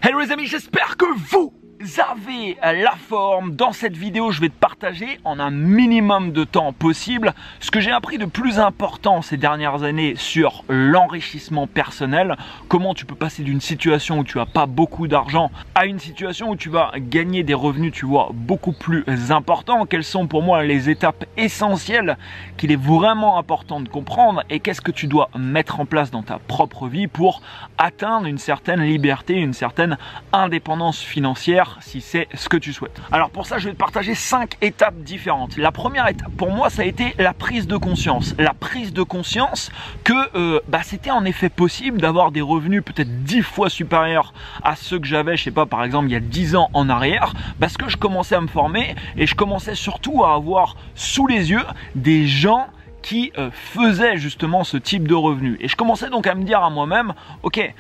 Hello les amis, j'espère que vous avez la forme. Dans cette vidéo, je vais te partager en un minimum de temps possible ce que j'ai appris de plus important ces dernières années sur l'enrichissement personnel. Comment tu peux passer d'une situation où tu n'as pas beaucoup d'argent à une situation où tu vas gagner des revenus, tu vois, beaucoup plus importants. Quelles sont pour moi les étapes essentielles qu'il est vraiment important de comprendre et qu'est-ce que tu dois mettre en place dans ta propre vie pour atteindre une certaine liberté, une certaine indépendance financière si c'est ce que tu souhaites. Alors pour ça, je vais te partager 5 étapes différentes. La première étape pour moi, ça a été la prise de conscience. La prise de conscience que c'était en effet possible d'avoir des revenus peut-être 10 fois supérieurs à ceux que j'avais, je sais pas, par exemple il y a 10 ans en arrière, parce que je commençais à me former et je commençais surtout à avoir sous les yeux des gens qui faisait justement ce type de revenus. Et je commençais donc à me dire à moi-même, ok,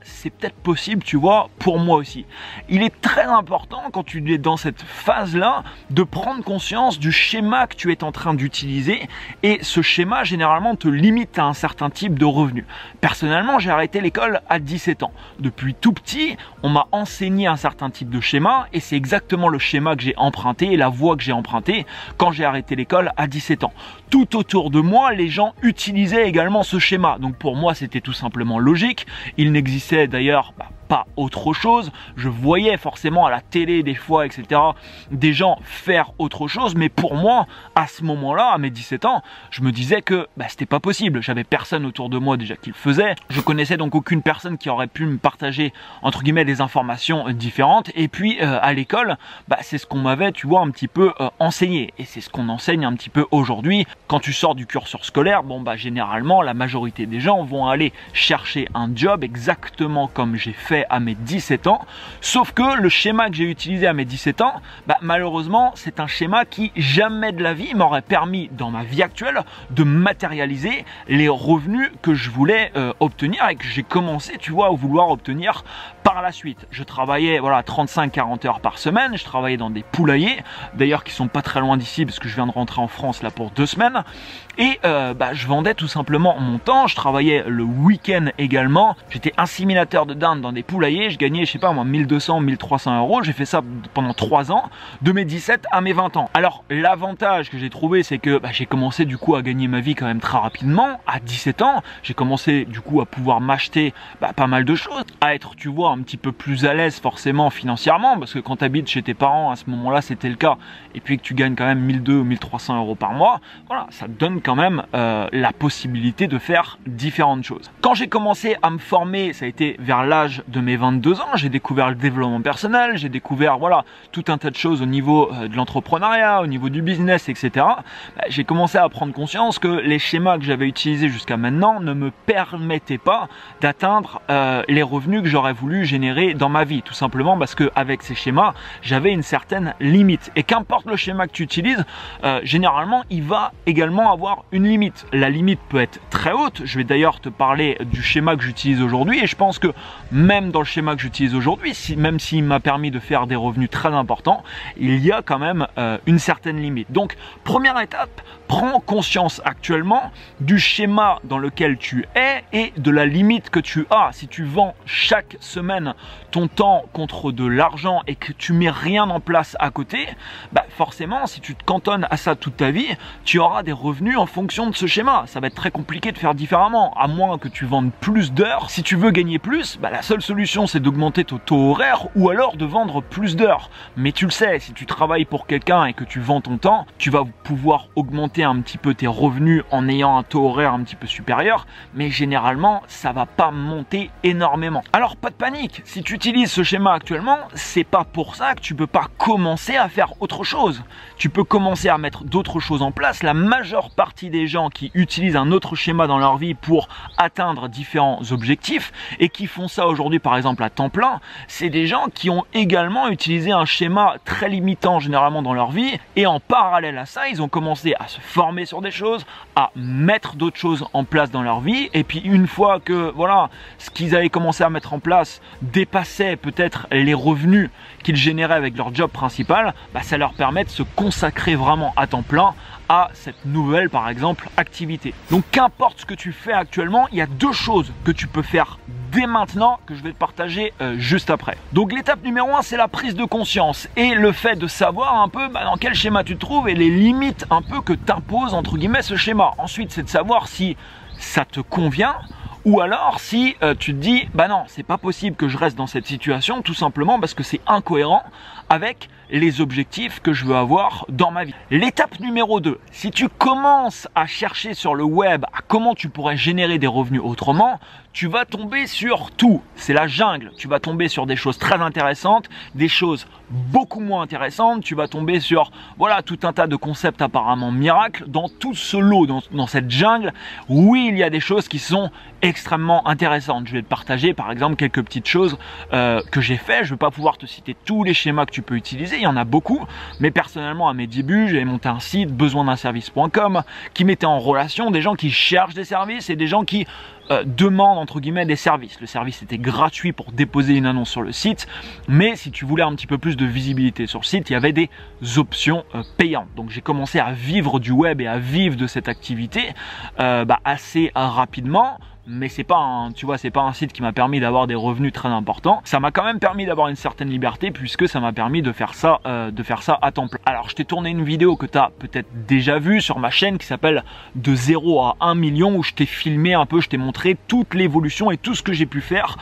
c'est peut-être possible, tu vois, pour moi aussi. Il est très important quand tu es dans cette phase-là de prendre conscience du schéma que tu es en train d'utiliser et ce schéma généralement te limite à un certain type de revenus. Personnellement, j'ai arrêté l'école à 17 ans. Depuis tout petit, on m'a enseigné un certain type de schéma et c'est exactement le schéma que j'ai emprunté et la voie que j'ai empruntée quand j'ai arrêté l'école à 17 ans. Tout autour de moi, les gens utilisaient également ce schéma. Donc pour moi, c'était tout simplement logique. Il n'existait d'ailleurs pas autre chose. Je voyais forcément à la télé des fois, etc., des gens faire autre chose. Mais pour moi, à ce moment-là, à mes 17 ans, je me disais que c'était pas possible. J'avais personne autour de moi déjà qui le faisait. Je connaissais donc aucune personne qui aurait pu me partager, entre guillemets, des informations différentes. Et puis, à l'école, c'est ce qu'on m'avait, tu vois, un petit peu enseigné. Et c'est ce qu'on enseigne un petit peu aujourd'hui. Quand tu sors du curseur scolaire, généralement, la majorité des gens vont aller chercher un job exactement comme j'ai fait à mes 17 ans, sauf que le schéma que j'ai utilisé à mes 17 ans, malheureusement, c'est un schéma qui jamais de la vie m'aurait permis, dans ma vie actuelle, de matérialiser les revenus que je voulais obtenir et que j'ai commencé, tu vois, à vouloir obtenir par la suite. Je travaillais, 35-40 heures par semaine, je travaillais dans des poulaillers, d'ailleurs qui sont pas très loin d'ici, parce que je viens de rentrer en France là pour 2 semaines, et je vendais tout simplement mon temps. Je travaillais le week-end également, j'étais inséminateur de dinde dans des poulaillers, je gagnais, je sais pas moi, 1200, 1300 euros. J'ai fait ça pendant 3 ans, de mes 17 à mes 20 ans. Alors l'avantage que j'ai trouvé, c'est que j'ai commencé du coup à gagner ma vie quand même très rapidement. À 17 ans, j'ai commencé du coup à pouvoir m'acheter pas mal de choses, à être, tu vois, un petit peu plus à l'aise forcément financièrement, parce que quand tu habites chez tes parents, à ce moment-là c'était le cas, et puis que tu gagnes quand même 1200 ou 1300 euros par mois, voilà, ça te donne quand même la possibilité de faire différentes choses. Quand j'ai commencé à me former, ça a été vers l'âge de mes 22 ans, j'ai découvert le développement personnel, j'ai découvert tout un tas de choses au niveau de l'entrepreneuriat, au niveau du business, etc. J'ai commencé à prendre conscience que les schémas que j'avais utilisés jusqu'à maintenant ne me permettaient pas d'atteindre les revenus que j'aurais voulu générer dans ma vie, tout simplement parce que avec ces schémas, j'avais une certaine limite. Et qu'importe le schéma que tu utilises, généralement, il va également avoir une limite. La limite peut être très haute. Je vais d'ailleurs te parler du schéma que j'utilise aujourd'hui et je pense que même dans le schéma que j'utilise aujourd'hui, même s'il m'a permis de faire des revenus très importants, il y a quand même une certaine limite. Donc, première étape, prends conscience actuellement du schéma dans lequel tu es et de la limite que tu as. Si tu vends chaque semaine ton temps contre de l'argent et que tu mets rien en place à côté, forcément, si tu te cantonnes à ça toute ta vie, tu auras des revenus en fonction de ce schéma. Ça va être très compliqué de faire différemment, à moins que tu vendes plus d'heures. Si tu veux gagner plus, la seule solution c'est d'augmenter ton taux horaire ou alors de vendre plus d'heures. Mais tu le sais, si tu travailles pour quelqu'un et que tu vends ton temps, tu vas pouvoir augmenter un petit peu tes revenus en ayant un taux horaire un petit peu supérieur, mais généralement ça va pas monter énormément. Alors pas de panique, si tu utilises ce schéma actuellement, c'est pas pour ça que tu peux pas commencer à faire autre chose. Tu peux commencer à mettre d'autres choses en place. La majeure partie des gens qui utilisent un autre schéma dans leur vie pour atteindre différents objectifs et qui font ça aujourd'hui par exemple à temps plein, c'est des gens qui ont également utilisé un schéma très limitant généralement dans leur vie et en parallèle à ça, ils ont commencé à se former sur des choses, à mettre d'autres choses en place dans leur vie et puis une fois que ce qu'ils avaient commencé à mettre en place dépassait peut-être les revenus qu'ils généraient avec leur job principal, ça leur permet permet de se consacrer vraiment à temps plein à cette nouvelle, par exemple, activité. Donc qu'importe ce que tu fais actuellement, il y a deux choses que tu peux faire dès maintenant que je vais te partager juste après. Donc l'étape numéro 1, c'est la prise de conscience et le fait de savoir un peu dans quel schéma tu te trouves et les limites un peu que t'impose entre guillemets ce schéma. Ensuite, c'est de savoir si ça te convient ou alors si tu te dis bah non, c'est pas possible que je reste dans cette situation tout simplement parce que c'est incohérent avec les objectifs que je veux avoir dans ma vie. L'étape numéro 2, si tu commences à chercher sur le web à comment tu pourrais générer des revenus autrement, tu vas tomber sur tout. C'est la jungle. Tu vas tomber sur des choses très intéressantes, des choses beaucoup moins intéressantes. Tu vas tomber sur voilà tout un tas de concepts apparemment miracles. Dans tout ce lot, dans cette jungle, oui, il y a des choses qui sont extrêmement intéressantes. Je vais te partager par exemple quelques petites choses que j'ai fait. Je ne vais pas pouvoir te citer tous les schémas que tu peux utiliser. Il y en a beaucoup. Mais personnellement, à mes débuts, j'avais monté un site besoindunservice.com qui mettait en relation des gens qui cherchent des services et des gens qui demande entre guillemets des services. Le service était gratuit pour déposer une annonce sur le site, mais si tu voulais un petit peu plus de visibilité sur le site, il y avait des options payantes. Donc j'ai commencé à vivre du web et à vivre de cette activité assez rapidement. Mais c'est pas un site qui m'a permis d'avoir des revenus très importants. Ça m'a quand même permis d'avoir une certaine liberté puisque ça m'a permis de faire ça à temps plein. Alors je t'ai tourné une vidéo que tu as peut-être déjà vue sur ma chaîne qui s'appelle de 0 à 1 million où je t'ai filmé un peu, je t'ai montré toute l'évolution et tout ce que j'ai pu faire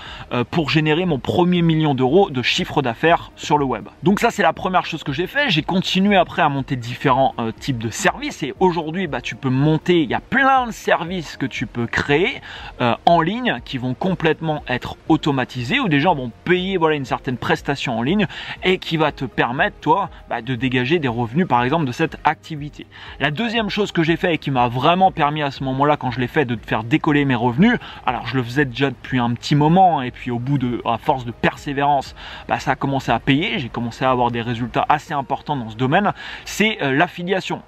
pour générer mon premier million d'euros de chiffre d'affaires sur le web. Donc ça c'est la première chose que j'ai fait. J'ai continué après à monter différents types de services et aujourd'hui tu peux monter, il y a plein de services que tu peux créer en ligne qui vont complètement être automatisés où des gens vont payer une certaine prestation en ligne et qui va te permettre toi de dégager des revenus par exemple de cette activité. La deuxième chose que j'ai fait et qui m'a vraiment permis à ce moment-là quand je l'ai fait de faire décoller mes revenus, alors je le faisais déjà depuis un petit moment et puis à force de persévérance ça a commencé à payer, j'ai commencé à avoir des résultats assez importants dans ce domaine, c'est l'affiliation.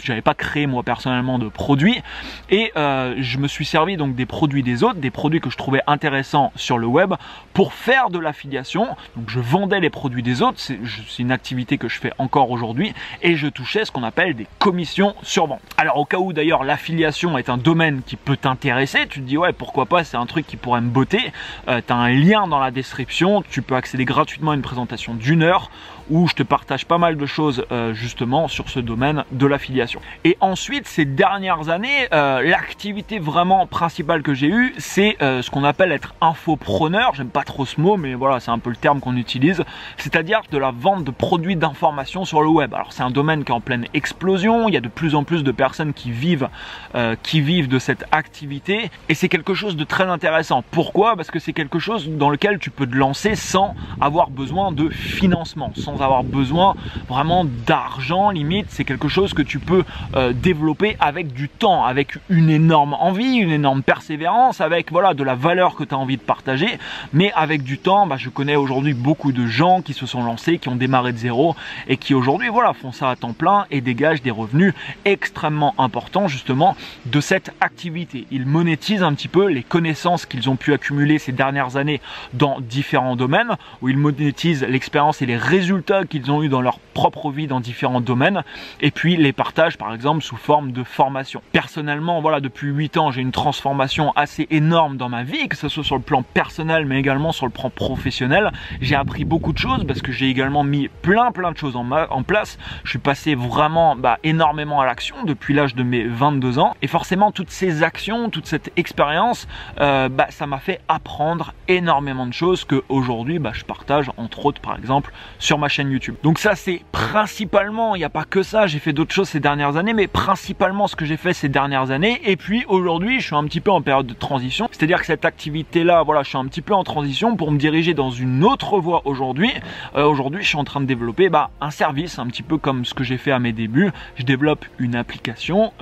J'avais pas créé moi personnellement de produits et je me suis servi donc des produits des autres, des produits que je trouvais intéressants sur le web pour faire de l'affiliation. Donc je vendais les produits des autres, c'est une activité que je fais encore aujourd'hui et je touchais ce qu'on appelle des commissions sur vente. Alors au cas où d'ailleurs l'affiliation est un domaine qui peut t'intéresser, tu te dis ouais pourquoi pas, c'est un truc qui pourrait me botter, tu as un lien dans la description, tu peux accéder gratuitement à une présentation d'1 heure où je te partage pas mal de choses justement sur ce domaine de l'affiliation. Et ensuite, ces dernières années, l'activité vraiment principale que j'ai eue, c'est ce qu'on appelle être infopreneur. J'aime pas trop ce mot, mais voilà, c'est un peu le terme qu'on utilise. C'est-à-dire de la vente de produits d'information sur le web. Alors c'est un domaine qui est en pleine explosion. Il y a de plus en plus de personnes qui vivent de cette activité. Et c'est quelque chose de très intéressant. Pourquoi? Parce que c'est quelque chose dans lequel tu peux te lancer sans avoir besoin de financement, sans avoir besoin vraiment d'argent. Limite, c'est quelque chose que tu peux développer avec du temps, avec une énorme envie, une énorme persévérance, avec de la valeur que tu as envie de partager, mais avec du temps. Je connais aujourd'hui beaucoup de gens qui se sont lancés, qui ont démarré de zéro et qui aujourd'hui font ça à temps plein et dégagent des revenus extrêmement importants justement de cette activité. Ils monétisent un petit peu les connaissances qu'ils ont pu accumuler ces dernières années dans différents domaines, où ils monétisent l'expérience et les résultats qu'ils ont eu dans leur propre vie dans différents domaines et puis les partagent par exemple sous forme de formation. Personnellement, depuis 8 ans, j'ai une transformation assez énorme dans ma vie, que ce soit sur le plan personnel mais également sur le plan professionnel. J'ai appris beaucoup de choses parce que j'ai également mis plein de choses en place. Je suis passé vraiment énormément à l'action depuis l'âge de mes 22 ans et forcément toutes ces actions, toute cette expérience, ça m'a fait apprendre énormément de choses que aujourd'hui je partage entre autres par exemple sur ma chaîne YouTube. Donc ça c'est principalement, il n'y a pas que ça, j'ai fait d'autres choses ces dernières années, mais principalement ce que j'ai fait ces dernières années. Et puis aujourd'hui je suis un petit peu en période de transition, c'est-à-dire que cette activité là, je suis un petit peu en transition pour me diriger dans une autre voie aujourd'hui. Aujourd'hui je suis en train de développer un service, un petit peu comme ce que j'ai fait à mes débuts. Je développe une application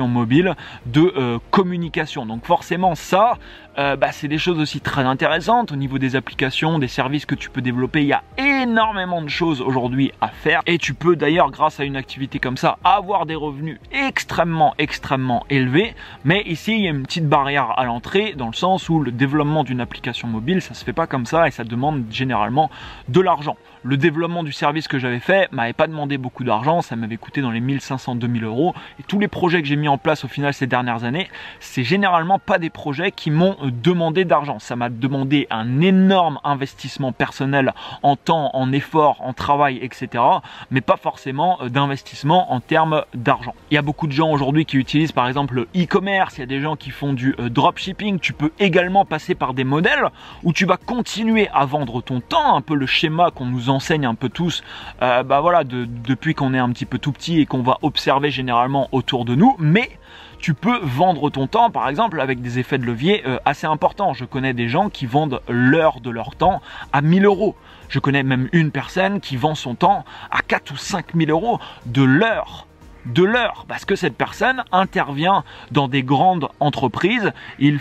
mobile de communication. Donc forcément ça, c'est des choses aussi très intéressantes au niveau des applications, des services que tu peux développer. Il y a énormément de choses aujourd'hui à faire et tu peux d'ailleurs grâce à une activité comme ça avoir des revenus extrêmement élevés. Mais ici il y a une petite barrière à l'entrée dans le sens où le développement d'une application mobile ça se fait pas comme ça et ça demande généralement de l'argent. le développement du service que j'avais fait m'avait pas demandé beaucoup d'argent, ça m'avait coûté dans les 1500-2000 euros. Et tous les projets que j'ai mis en place au final ces dernières années, c'est généralement pas des projets qui m'ont demandé d'argent. Ça m'a demandé un énorme investissement personnel en temps, en effort, en travail, etc. Mais pas forcément d'investissement en termes d'argent. Il y a beaucoup de gens aujourd'hui qui utilisent par exemple le e-commerce, il y a des gens qui font du dropshipping. Tu peux également passer par des modèles où tu vas continuer à vendre ton temps, un peu le schéma qu'on nous enseigne un peu tous depuis qu'on est un petit peu tout petit et qu'on va observer généralement autour de nous, mais tu peux vendre ton temps par exemple avec des effets de levier assez importants. Je connais des gens qui vendent l'heure de leur temps à 1000 euros. Je connais même une personne qui vend son temps à 4 ou 5 000 euros de l'heure. Parce que cette personne intervient dans des grandes entreprises, il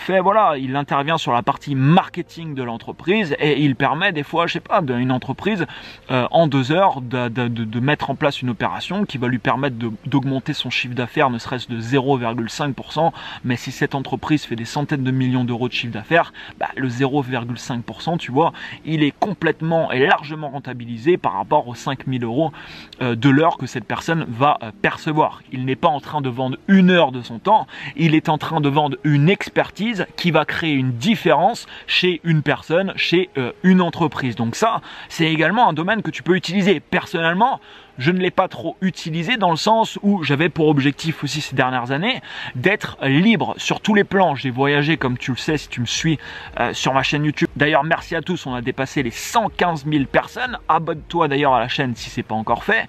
intervient sur la partie marketing de l'entreprise et il permet des fois, je sais pas, d'une entreprise en 2 heures de mettre en place une opération qui va lui permettre d'augmenter son chiffre d'affaires ne serait-ce de 0,5%, mais si cette entreprise fait des centaines de millions d'euros de chiffre d'affaires, le 0,5%, tu vois, il est complètement et largement rentabilisé par rapport aux 5000 euros de l'heure que cette personne va percevoir. Il n'est pas en train de vendre 1 heure de son temps, il est en train de vendre une expertise qui va créer une différence chez une personne, chez une entreprise. Donc ça, c'est également un domaine que tu peux utiliser. Personnellement, je ne l'ai pas trop utilisé dans le sens où j'avais pour objectif aussi ces dernières années d'être libre sur tous les plans. J'ai voyagé, comme tu le sais si tu me suis sur ma chaîne YouTube. D'ailleurs, merci à tous, on a dépassé les 115 000 personnes. Abonne-toi d'ailleurs à la chaîne si c'est pas encore fait.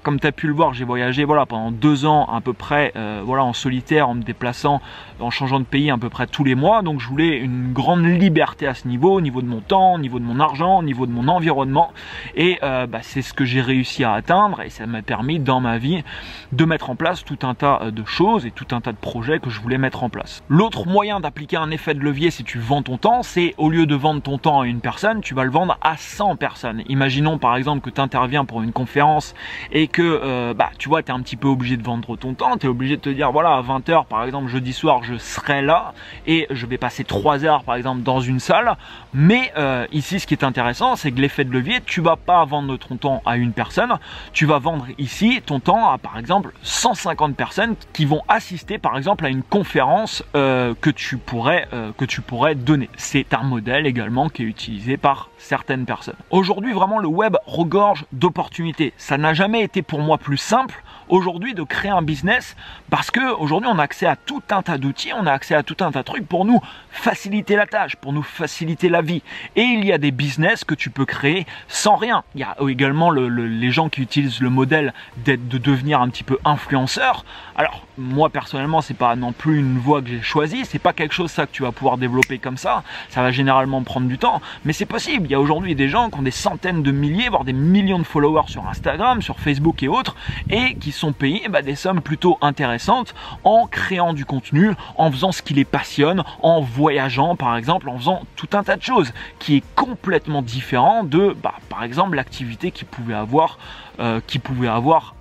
Comme tu as pu le voir, j'ai voyagé pendant 2 ans à peu près en solitaire, en me déplaçant, en changeant de pays à peu près tous les mois. Donc je voulais une grande liberté à ce niveau, au niveau de mon temps, au niveau de mon argent, au niveau de mon environnement. Et c'est ce que j'ai réussi à atteindre et ça m'a permis dans ma vie de mettre en place tout un tas de choses et tout un tas de projets que je voulais mettre en place. L'autre moyen d'appliquer un effet de levier si tu vends ton temps, c'est au lieu de vendre ton temps à une personne, tu vas le vendre à 100 personnes. Imaginons par exemple que tu interviens pour une conférence et que tu vois, tu es un petit peu obligé de vendre ton temps, tu es obligé de te dire voilà, à 20 h par exemple jeudi soir je serai là et je vais passer 3 heures par exemple dans une salle. Mais ici ce qui est intéressant, c'est que l'effet de levier, tu vas pas vendre ton temps à une personne, tu vas vendre ici ton temps à par exemple 150 personnes qui vont assister par exemple à une conférence que tu pourrais donner. C'est un modèle également qui est utilisé par certaines personnes. Aujourd'hui vraiment le web regorge d'opportunités. Ça n'a jamais été pour moi plus simple aujourd'hui de créer un business parce que aujourd'hui on a accès à tout un tas d'outils, on a accès à tout un tas de trucs pour nous faciliter la tâche, pour nous faciliter la vie. Et il y a des business que tu peux créer sans rien. Il y a également les gens qui utilisent le modèle de devenir un petit peu influenceur. Alors moi personnellement c'est pas non plus une voie que j'ai choisie, c'est pas quelque chose ça que tu vas pouvoir développer comme ça va généralement prendre du temps, mais c'est possible. Il y a aujourd'hui des gens qui ont des centaines de milliers, voire des millions de followers sur Instagram, sur Facebook et autres, et qui sont payés des sommes plutôt intéressantes en créant du contenu, en faisant ce qui les passionne, en voyageant par exemple, en faisant tout un tas de choses qui est complètement différent de par exemple l'activité qu'ils pouvaient avoir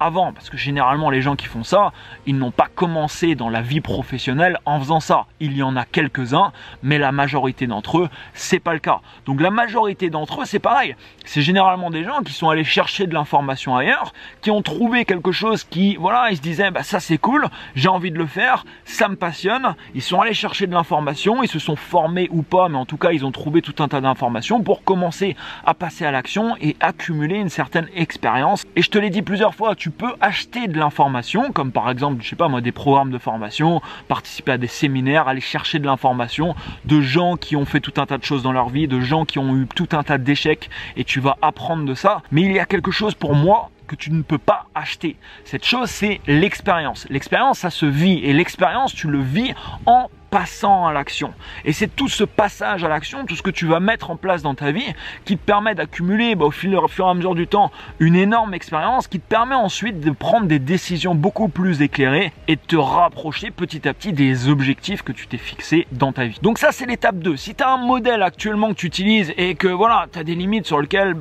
avant, parce que généralement les gens qui font ça, ils n'ont pas commencé dans la vie professionnelle en faisant ça. Il y en a quelques-uns, mais la majorité d'entre eux, c'est pas le cas. Donc la majorité d'entre eux, c'est pareil. C'est généralement des gens qui sont allés chercher de l'information ailleurs, qui ont trouvé quelque chose qui, ils se disaient, ça c'est cool, j'ai envie de le faire, ça me passionne. Ils sont allés chercher de l'information, ils se sont formés ou pas, mais en tout cas, ils ont trouvé tout un tas d'informations pour commencer à passer à l'action et accumuler une certaine expérience. Et je te l'ai dit plusieurs fois, tu peux acheter de l'information, comme par exemple, je sais pas moi, des programmes de formation, participer à des séminaires, aller chercher de l'information de gens qui ont fait tout un tas de choses dans leur vie, de gens qui ont eu tout un tas d'échecs, et tu vas apprendre de ça. Mais il y a quelque chose pour moi que tu ne peux pas acheter. Cette chose, c'est l'expérience. L'expérience, ça se vit, et l'expérience, tu le vis en passant à l'action. Et c'est tout ce passage à l'action, tout ce que tu vas mettre en place dans ta vie qui te permet d'accumuler au fur et à mesure du temps une énorme expérience qui te permet ensuite de prendre des décisions beaucoup plus éclairées et de te rapprocher petit à petit des objectifs que tu t'es fixés dans ta vie. Donc ça, c'est l'étape 2. Si tu as un modèle actuellement que tu utilises et que tu as des limites sur lesquelles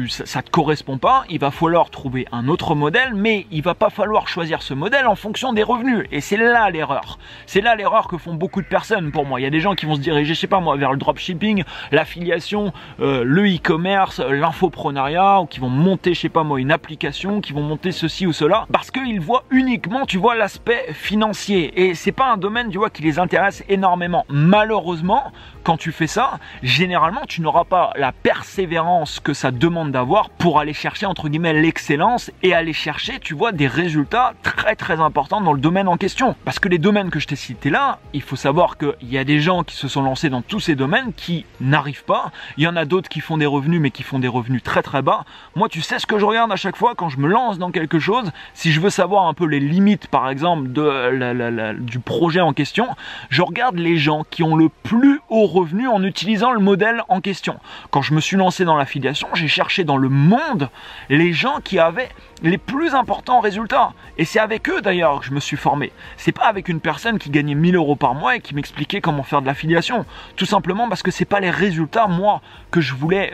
ça te correspond pas, il va falloir trouver un autre modèle, mais il va pas falloir choisir ce modèle en fonction des revenus. Et c'est là l'erreur. C'est là l'erreur que font beaucoup de personnes pour moi. Il y a des gens qui vont se diriger, je sais pas moi, vers le dropshipping, l'affiliation, le e-commerce, l'infoprenariat, ou qui vont monter, je sais pas moi, une application, qui vont monter ceci ou cela, parce qu'ils voient uniquement, tu vois, l'aspect financier. Et c'est pas un domaine, tu vois, qui les intéresse énormément. Malheureusement, quand tu fais ça, généralement, tu n'auras pas la persévérance que ça demande d'avoir pour aller chercher, entre guillemets, l'excellence et aller chercher, tu vois, des résultats très très importants dans le domaine en question. Parce que les domaines que je t'ai cités là, il faut savoir qu'il y a des gens qui se sont lancés dans tous ces domaines qui n'arrivent pas. Il y en a d'autres qui font des revenus, mais qui font des revenus très très bas. Moi, tu sais ce que je regarde à chaque fois quand je me lance dans quelque chose, si je veux savoir un peu les limites, par exemple, du projet en question, je regarde les gens qui ont le plus haut revenu en utilisant le modèle en question. Quand je me suis lancé dans l'affiliation, j'ai cherché dans le monde les gens qui avaient les plus importants résultats. Et c'est avec eux d'ailleurs que je me suis formé. C'est pas avec une personne qui gagnait 1000 € par mois et qui m'expliquait comment faire de l'affiliation. Tout simplement parce que c'est pas les résultats, moi, que je voulais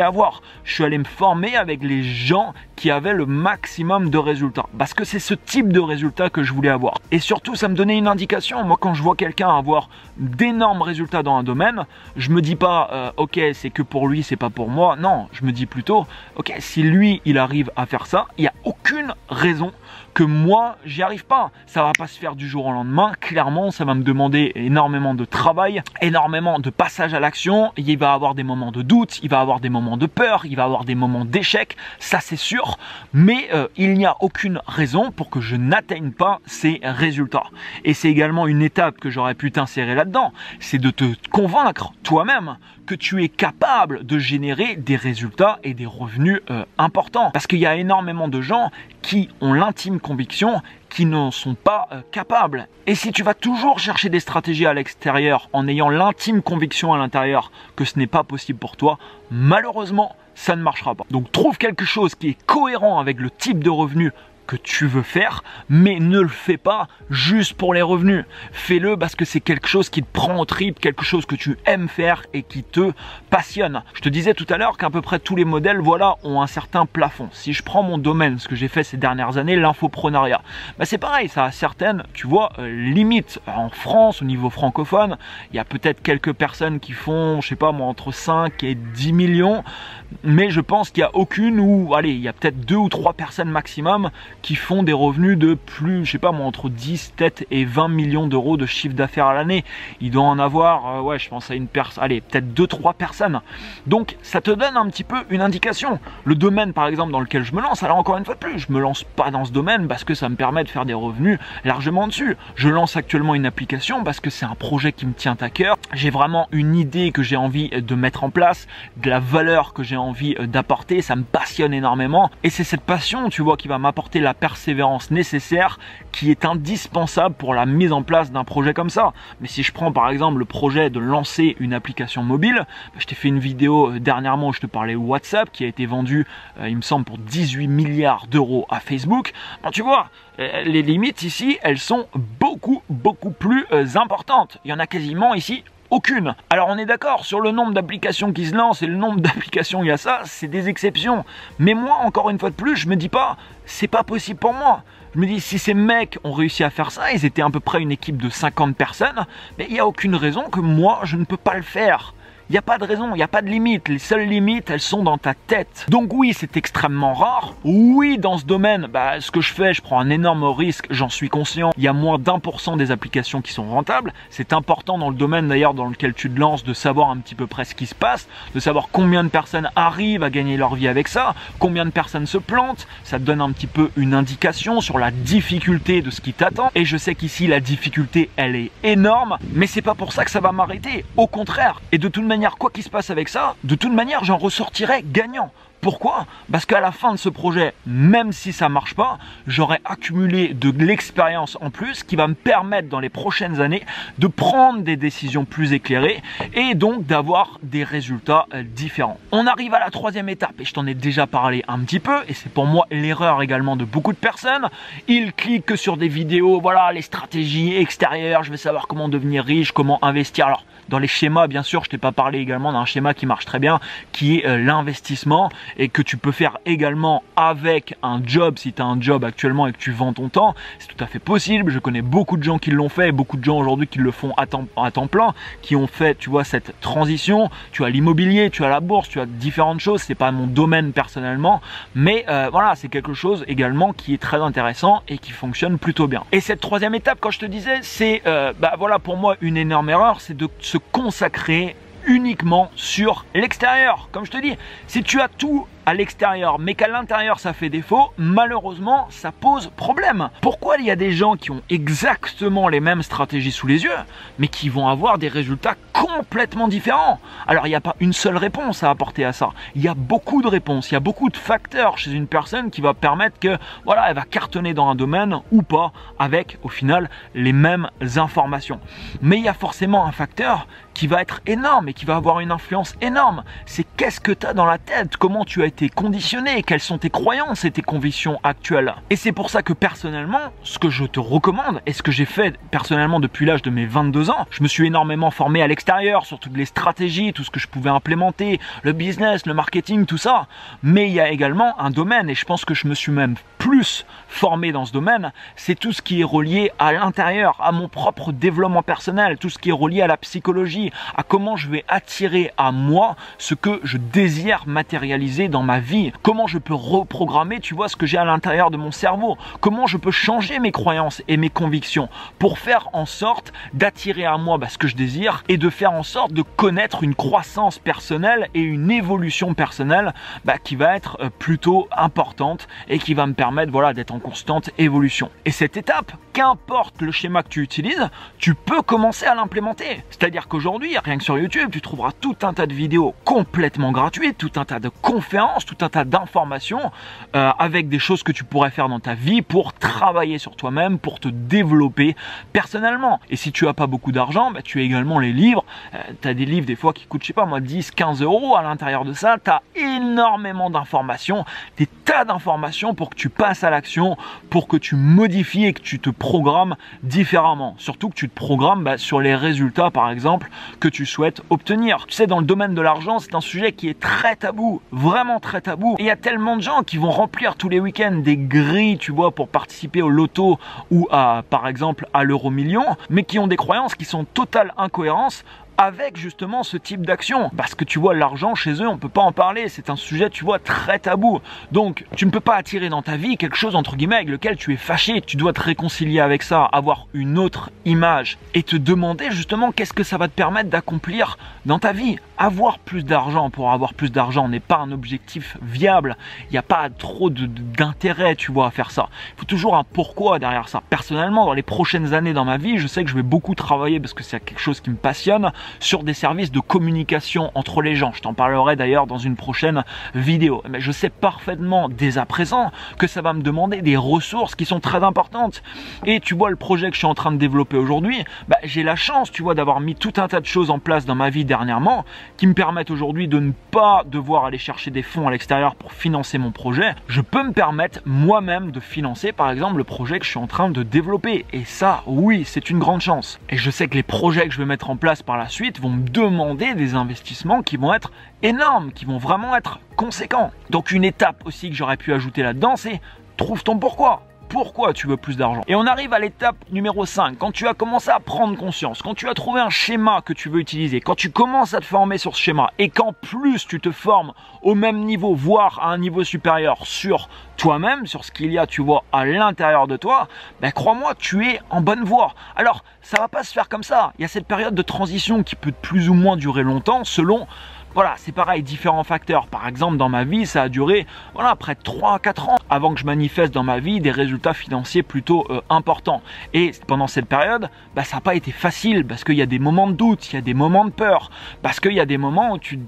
avoir. Je suis allé me former avec les gens qui avaient le maximum de résultats. Parce que c'est ce type de résultats que je voulais avoir. Et surtout, ça me donnait une indication. Moi, quand je vois quelqu'un avoir d'énormes résultats dans un domaine, je me dis pas, ok, c'est que pour lui, c'est pas pour moi. Non, je me dis plutôt, ok, si lui, il arrive à faire ça, il n'y a aucune raison que moi, j'y arrive pas. Ça va pas se faire du jour au lendemain. Clairement, ça va me demander énormément de travail, énormément de passage à l'action. Il va y avoir des moments de doute, il va y avoir des moments de peur, il va y avoir des moments d'échec. Ça, c'est sûr. Mais il n'y a aucune raison pour que je n'atteigne pas ces résultats. Et c'est également une étape que j'aurais pu t'insérer là-dedans. C'est de te convaincre toi-même que tu es capable de générer des résultats et des revenus importants. Parce qu'il y a énormément de gens qui ont l'intime conviction qui n'en sont pas capables. Et si tu vas toujours chercher des stratégies à l'extérieur en ayant l'intime conviction à l'intérieur que ce n'est pas possible pour toi, malheureusement, ça ne marchera pas. Donc trouve quelque chose qui est cohérent avec le type de revenu que tu veux faire, mais ne le fais pas juste pour les revenus. Fais-le parce que c'est quelque chose qui te prend au tripes, quelque chose que tu aimes faire et qui te passionne. Je te disais tout à l'heure qu'à peu près tous les modèles, voilà, ont un certain plafond. Si je prends mon domaine, ce que j'ai fait ces dernières années, l'infoprenariat, bah c'est pareil, ça a certaines, tu vois, limites. En France, au niveau francophone, il y a peut-être quelques personnes qui font, je sais pas moi, entre 5 et 10 millions, mais je pense qu'il n'y a aucune où, allez, il y a peut-être 2 ou 3 personnes maximum qui font des revenus de plus, je sais pas moi, entre 10 peut-être et 20 millions d'euros de chiffre d'affaires à l'année. Il doit en avoir, ouais, je pense à une personne, allez, peut-être 2-3 personnes. Donc, ça te donne un petit peu une indication. Le domaine, par exemple, dans lequel je me lance, alors encore une fois de plus, je me lance pas dans ce domaine parce que ça me permet de faire des revenus largement dessus. Je lance actuellement une application parce que c'est un projet qui me tient à cœur. J'ai vraiment une idée que j'ai envie de mettre en place, de la valeur que j'ai envie d'apporter. Ça me passionne énormément. Et c'est cette passion, tu vois, qui va m'apporter la persévérance nécessaire qui est indispensable pour la mise en place d'un projet comme ça. Mais si je prends par exemple le projet de lancer une application mobile, je t'ai fait une vidéo dernièrement où je te parlais WhatsApp qui a été vendu, il me semble, pour 18 milliards d'euros à Facebook. Bon, tu vois, les limites ici, elles sont beaucoup plus importantes. Il y en a quasiment ici aucune. Alors on est d'accord sur le nombre d'applications qui se lancent et le nombre d'applications il y a ça, c'est des exceptions. Mais moi, encore une fois de plus, je me dis pas, c'est pas possible pour moi. Je me dis, si ces mecs ont réussi à faire ça, ils étaient à peu près une équipe de 50 personnes, mais il n'y a aucune raison que moi, je ne peux pas le faire. Il n'y a pas de raison, il n'y a pas de limite. Les seules limites, elles sont dans ta tête. Donc oui, c'est extrêmement rare. Oui, dans ce domaine, ce que je fais, je prends un énorme risque, j'en suis conscient. Il y a moins d'1% des applications qui sont rentables. C'est important dans le domaine d'ailleurs dans lequel tu te lances de savoir un petit peu près ce qui se passe, de savoir combien de personnes arrivent à gagner leur vie avec ça, combien de personnes se plantent. Ça te donne un petit peu une indication sur la difficulté de ce qui t'attend. Et je sais qu'ici, la difficulté, elle est énorme, mais c'est pas pour ça que ça va m'arrêter. Au contraire. Et de toute manière, quoi qu'il se passe avec ça, de toute manière, j'en ressortirai gagnant. Pourquoi? Parce qu'à la fin de ce projet, même si ça marche pas, j'aurai accumulé de l'expérience en plus qui va me permettre dans les prochaines années de prendre des décisions plus éclairées et donc d'avoir des résultats différents. On arrive à la troisième étape et je t'en ai déjà parlé un petit peu et c'est pour moi l'erreur également de beaucoup de personnes. Ils cliquent que sur des vidéos, voilà, les stratégies extérieures, je vais savoir comment devenir riche, comment investir. Alors, dans les schémas, bien sûr, je t'ai pas parlé également d'un schéma qui marche très bien, qui est l'investissement. et que tu peux faire également avec un job, si tu as un job actuellement et que tu vends ton temps, c'est tout à fait possible. Je connais beaucoup de gens qui l'ont fait et beaucoup de gens aujourd'hui qui le font à temps plein, qui ont fait, tu vois, cette transition. Tu as l'immobilier, tu as la bourse, tu as différentes choses. C'est pas mon domaine personnellement, mais voilà, c'est quelque chose également qui est très intéressant et qui fonctionne plutôt bien. Et cette troisième étape, quand je te disais, c'est voilà, pour moi une énorme erreur, c'est de se consacrer uniquement sur l'extérieur. Comme je te dis, si tu as tout à l'extérieur mais qu'à l'intérieur ça fait défaut, malheureusement ça pose problème. Pourquoi il y a des gens qui ont exactement les mêmes stratégies sous les yeux mais qui vont avoir des résultats complètement différents? Alors il n'y a pas une seule réponse à apporter à ça, il y a beaucoup de réponses, il y a beaucoup de facteurs chez une personne qui va permettre que voilà, elle va cartonner dans un domaine ou pas avec au final les mêmes informations. Mais il y a forcément un facteur qui va être énorme et qui va avoir une influence énorme. C'est qu'est-ce que tu as dans la tête, comment tu as été conditionné, quelles sont tes croyances et tes convictions actuelles. Et c'est pour ça que personnellement, ce que je te recommande et ce que j'ai fait personnellement depuis l'âge de mes 22 ans, je me suis énormément formé à l'extérieur sur toutes les stratégies, tout ce que je pouvais implémenter, le business, le marketing, tout ça. Mais il y a également un domaine et je pense que je me suis même plus formé dans ce domaine, c'est tout ce qui est relié à l'intérieur, à mon propre développement personnel, tout ce qui est relié à la psychologie, à comment je vais attirer à moi ce que je désire matérialiser dans ma vie, comment je peux reprogrammer, tu vois, ce que j'ai à l'intérieur de mon cerveau, comment je peux changer mes croyances et mes convictions pour faire en sorte d'attirer à moi ce que je désire et de faire en sorte de connaître une croissance personnelle et une évolution personnelle qui va être plutôt importante et qui va me permettre voilà, d'être en constante évolution. Et cette étape, qu'importe le schéma que tu utilises, tu peux commencer à l'implémenter. C'est-à-dire qu'aujourd'hui, rien que sur YouTube, tu trouveras tout un tas de vidéos complètement gratuites, tout un tas de conférences, tout un tas d'informations avec des choses que tu pourrais faire dans ta vie pour travailler sur toi-même, pour te développer personnellement. Et si tu n'as pas beaucoup d'argent, tu as également les livres. Tu as des livres des fois qui coûtent, je sais pas moi, 10, 15 euros. À l'intérieur de ça, tu as énormément d'informations, des tas d'informations pour que tu passes à l'action, pour que tu modifies et que tu te programmes différemment. Surtout que tu te programmes sur les résultats, par exemple, que tu souhaites obtenir. Tu sais, dans le domaine de l'argent, c'est un sujet qui est très tabou, vraiment très tabou. Et il y a tellement de gens qui vont remplir tous les week-ends des grilles, tu vois, pour participer au loto ou par exemple, à l'euro-million, mais qui ont des croyances qui sont totales incohérences avec justement ce type d'action. Parce que tu vois, l'argent chez eux, on peut pas en parler. C'est un sujet, tu vois, très tabou. Donc, tu ne peux pas attirer dans ta vie quelque chose, entre guillemets, avec lequel tu es fâché. Tu dois te réconcilier avec ça, avoir une autre image et te demander justement qu'est-ce que ça va te permettre d'accomplir dans ta vie. Avoir plus d'argent pour avoir plus d'argent n'est pas un objectif viable. Il n'y a pas trop d'intérêt, tu vois, à faire ça. Il faut toujours un pourquoi derrière ça. Personnellement, dans les prochaines années dans ma vie, je sais que je vais beaucoup travailler parce que c'est quelque chose qui me passionne, sur des services de communication entre les gens. Je t'en parlerai d'ailleurs dans une prochaine vidéo. Mais je sais parfaitement dès à présent que ça va me demander des ressources qui sont très importantes. Et tu vois, le projet que je suis en train de développer aujourd'hui, j'ai la chance, tu vois, d'avoir mis tout un tas de choses en place dans ma vie dernièrement qui me permettent aujourd'hui de ne pas devoir aller chercher des fonds à l'extérieur pour financer mon projet. Je peux me permettre moi-même de financer par exemple le projet que je suis en train de développer. Et ça, oui, c'est une grande chance. Et je sais que les projets que je vais mettre en place par la suite vont me demander des investissements qui vont être énormes, qui vont vraiment être conséquents. Donc une étape aussi que j'aurais pu ajouter là-dedans, c'est trouve ton pourquoi. Pourquoi tu veux plus d'argent? Et on arrive à l'étape numéro 5, quand tu as commencé à prendre conscience, quand tu as trouvé un schéma que tu veux utiliser, quand tu commences à te former sur ce schéma et qu'en plus tu te formes au même niveau, voire à un niveau supérieur sur toi-même, sur ce qu'il y a, tu vois, à l'intérieur de toi, crois-moi, tu es en bonne voie. Alors, ça va pas se faire comme ça. Il y a cette période de transition qui peut plus ou moins durer longtemps selon... Voilà, c'est pareil, différents facteurs. Par exemple, dans ma vie, ça a duré près de 3 à 4 ans avant que je manifeste dans ma vie des résultats financiers plutôt importants. Et pendant cette période, ça n'a pas été facile parce qu'il y a des moments de doute, il y a des moments de peur, parce qu'il y a des moments où tu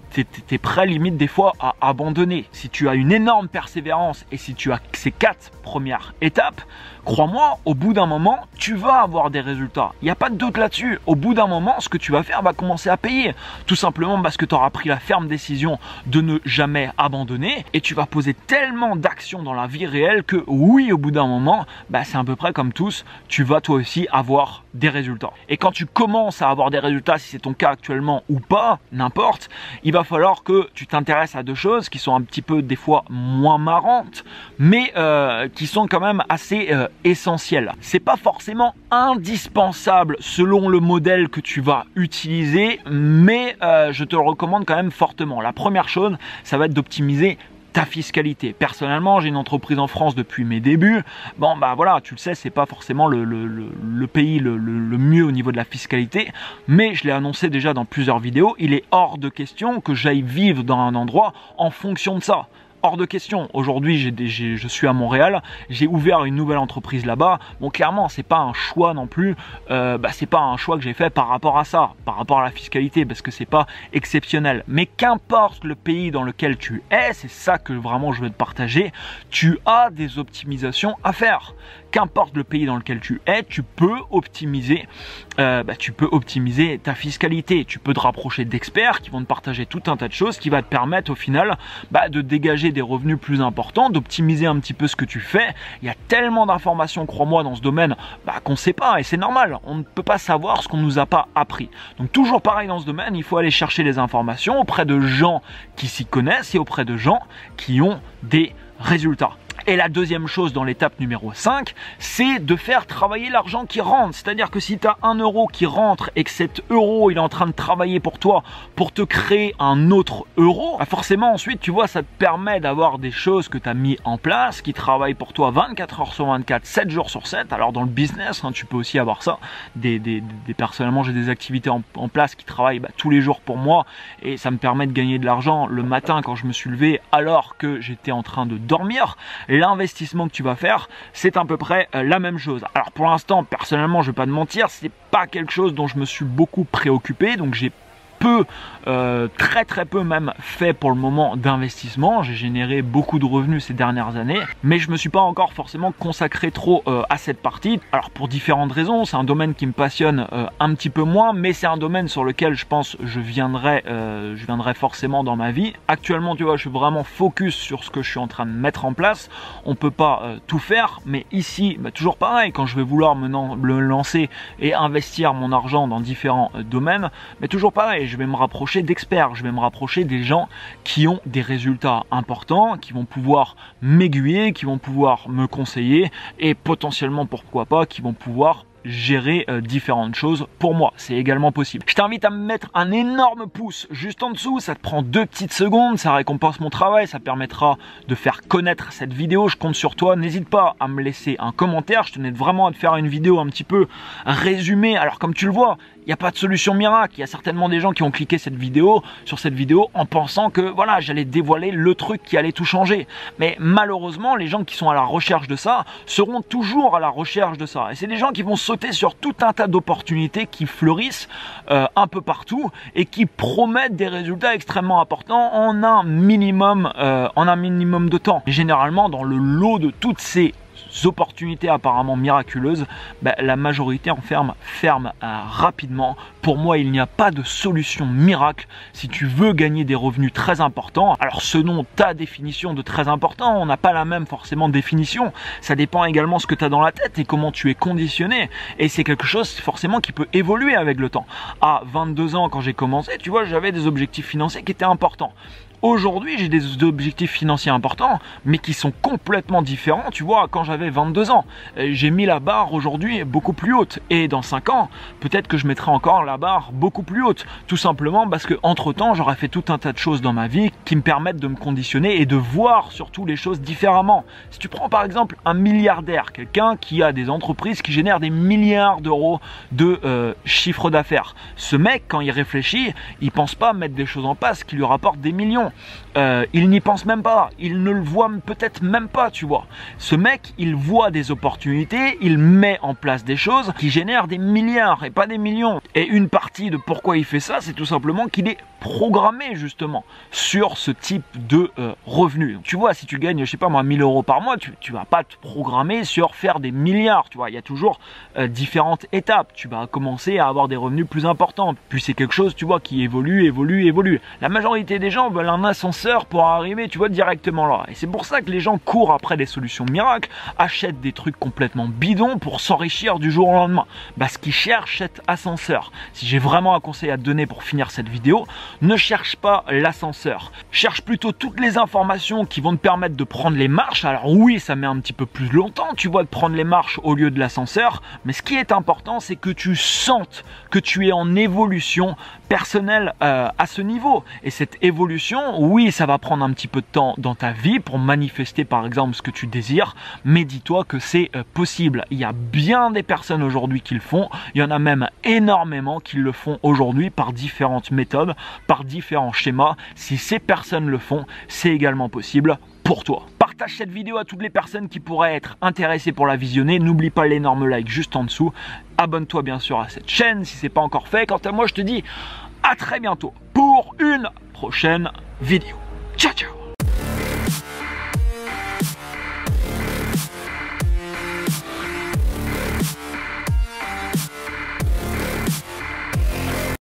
es prêt limite des fois à abandonner. Si tu as une énorme persévérance et si tu as ces 4 premières étapes, crois-moi, au bout d'un moment, tu vas avoir des résultats. Il n'y a pas de doute là-dessus. Au bout d'un moment, ce que tu vas faire va commencer à payer. Tout simplement parce que tu auras pris la ferme décision de ne jamais abandonner et tu vas poser tellement d'actions dans la vie réelle que oui, au bout d'un moment, bah, c'est à peu près comme tous, tu vas toi aussi avoir des résultats. Et quand tu commences à avoir des résultats, si c'est ton cas actuellement ou pas, n'importe, il va falloir que tu t'intéresses à deux choses qui sont un petit peu des fois moins marrantes, mais qui sont quand même assez essentielles. C'est pas forcément indispensable selon le modèle que tu vas utiliser, mais je te le recommande quand même fortement. La première chose, ça va être d'optimiser ta fiscalité. Personnellement, j'ai une entreprise en France depuis mes débuts. Bon, bah voilà, tu le sais, c'est pas forcément le pays le mieux au niveau de la fiscalité, mais je l'ai annoncé déjà dans plusieurs vidéos, il est hors de question que j'aille vivre dans un endroit en fonction de ça. Hors de question. Aujourd'hui, je suis à Montréal, j'ai ouvert une nouvelle entreprise là-bas. Bon, clairement, c'est pas un choix non plus. C'est pas un choix que j'ai fait par rapport à ça, par rapport à la fiscalité, parce que c'est pas exceptionnel. Mais qu'importe le pays dans lequel tu es, c'est ça que vraiment je veux te partager. Tu as des optimisations à faire. Qu'importe le pays dans lequel tu es, tu peux optimiser ta fiscalité. Tu peux te rapprocher d'experts qui vont te partager tout un tas de choses qui va te permettre au final de dégager des revenus plus importants, d'optimiser un petit peu ce que tu fais. Il y a tellement d'informations, crois-moi, dans ce domaine qu'on ne sait pas et c'est normal. On ne peut pas savoir ce qu'on ne nous a pas appris. Donc toujours pareil dans ce domaine, il faut aller chercher les informations auprès de gens qui s'y connaissent et auprès de gens qui ont des résultats. Et la deuxième chose dans l'étape numéro 5, c'est de faire travailler l'argent qui rentre. C'est-à-dire que si tu as 1 euro qui rentre et que cet euro il est en train de travailler pour toi, pour te créer un autre euro, forcément ensuite tu vois ça te permet d'avoir des choses que tu as mis en place, qui travaillent pour toi 24 heures sur 24, 7 jours sur 7. Alors dans le business, tu peux aussi avoir ça. Personnellement j'ai des activités en place qui travaillent tous les jours pour moi et ça me permet de gagner de l'argent le matin quand je me suis levé alors que j'étais en train de dormir. L'investissement que tu vas faire, c'est à peu près la même chose. Alors pour l'instant, personnellement, je ne vais pas te mentir, c'est pas quelque chose dont je me suis beaucoup préoccupé, donc j'ai très peu même fait pour le moment d'investissement. J'ai généré beaucoup de revenus ces dernières années, mais je me suis pas encore forcément consacré trop à cette partie. Alors pour différentes raisons, c'est un domaine qui me passionne un petit peu moins, mais c'est un domaine sur lequel je pense je viendrai forcément dans ma vie. Actuellement, tu vois, je suis vraiment focus sur ce que je suis en train de mettre en place. On peut pas tout faire, mais ici, toujours pareil, quand je vais vouloir me lancer et investir mon argent dans différents domaines, mais toujours pareil, je vais me rapprocher d'experts, je vais me rapprocher des gens qui ont des résultats importants, qui vont pouvoir m'aiguiller, qui vont pouvoir me conseiller et potentiellement, pourquoi pas, qui vont pouvoir gérer différentes choses pour moi. C'est également possible. Je t'invite à me mettre un énorme pouce juste en dessous, ça te prend 2 petites secondes, ça récompense mon travail, ça permettra de faire connaître cette vidéo, je compte sur toi. N'hésite pas à me laisser un commentaire, je tenais vraiment à te faire une vidéo un petit peu résumée. Alors comme tu le vois, il n'y a pas de solution miracle. Il y a certainement des gens qui ont cliqué sur cette vidéo en pensant que voilà, j'allais dévoiler le truc qui allait tout changer. Mais malheureusement, les gens qui sont à la recherche de ça seront toujours à la recherche de ça. Et c'est des gens qui vont sauter sur tout un tas d'opportunités qui fleurissent un peu partout et qui promettent des résultats extrêmement importants en un minimum de temps. Et généralement, dans le lot de toutes ces opportunités apparemment miraculeuses, la majorité en ferme rapidement. Pour moi, il n'y a pas de solution miracle si tu veux gagner des revenus très importants. Alors selon ta définition de très important, on n'a pas la même forcément définition. Ça dépend également ce que tu as dans la tête et comment tu es conditionné. Et c'est quelque chose forcément qui peut évoluer avec le temps. À 22 ans, quand j'ai commencé, tu vois, j'avais des objectifs financiers qui étaient importants. Aujourd'hui, j'ai des objectifs financiers importants, mais qui sont complètement différents. Tu vois, quand j'avais 22 ans, j'ai mis la barre aujourd'hui beaucoup plus haute. Et dans 5 ans, peut-être que je mettrai encore la barre beaucoup plus haute. Tout simplement parce que entre-temps, j'aurais fait tout un tas de choses dans ma vie qui me permettent de me conditionner et de voir surtout les choses différemment. Si tu prends par exemple un milliardaire, quelqu'un qui a des entreprises qui génèrent des milliards d'euros de chiffre d'affaires. Ce mec, quand il réfléchit, il pense pas mettre des choses en place qui lui rapportent des millions. Il n'y pense même pas, il ne le voit peut-être même pas, tu vois. Ce mec, il voit des opportunités, il met en place des choses qui génèrent des milliards et pas des millions. Et une partie de pourquoi il fait ça, c'est tout simplement qu'il est programmé justement sur ce type de revenus. Tu vois, si tu gagnes, je sais pas moi, 1000 euros par mois, tu vas pas te programmer sur faire des milliards, tu vois. Il y a toujours différentes étapes. Tu vas commencer à avoir des revenus plus importants. Puis c'est quelque chose, tu vois, qui évolue. La majorité des gens veulent un un ascenseur pour arriver, tu vois, directement là. Et c'est pour ça que les gens courent après des solutions miracles, achètent des trucs complètement bidons pour s'enrichir du jour au lendemain. Parce qu'ils cherchent cet ascenseur. Si j'ai vraiment un conseil à te donner pour finir cette vidéo, ne cherche pas l'ascenseur. Cherche plutôt toutes les informations qui vont te permettre de prendre les marches. Alors oui, ça met un petit peu plus longtemps, tu vois, de prendre les marches au lieu de l'ascenseur. Mais ce qui est important, c'est que tu sentes que tu es en évolution personnelle à ce niveau. Et cette évolution, oui, ça va prendre un petit peu de temps dans ta vie pour manifester par exemple ce que tu désires, mais dis-toi que c'est possible. Il y a bien des personnes aujourd'hui qui le font, il y en a même énormément qui le font aujourd'hui par différentes méthodes, par différents schémas. Si ces personnes le font, c'est également possible pour toi. Partage cette vidéo à toutes les personnes qui pourraient être intéressées pour la visionner. N'oublie pas l'énorme like juste en dessous. Abonne-toi bien sûr à cette chaîne si ce n'est pas encore fait. Quant à moi, je te dis à très bientôt pour une prochaine vidéo. Ciao, ciao!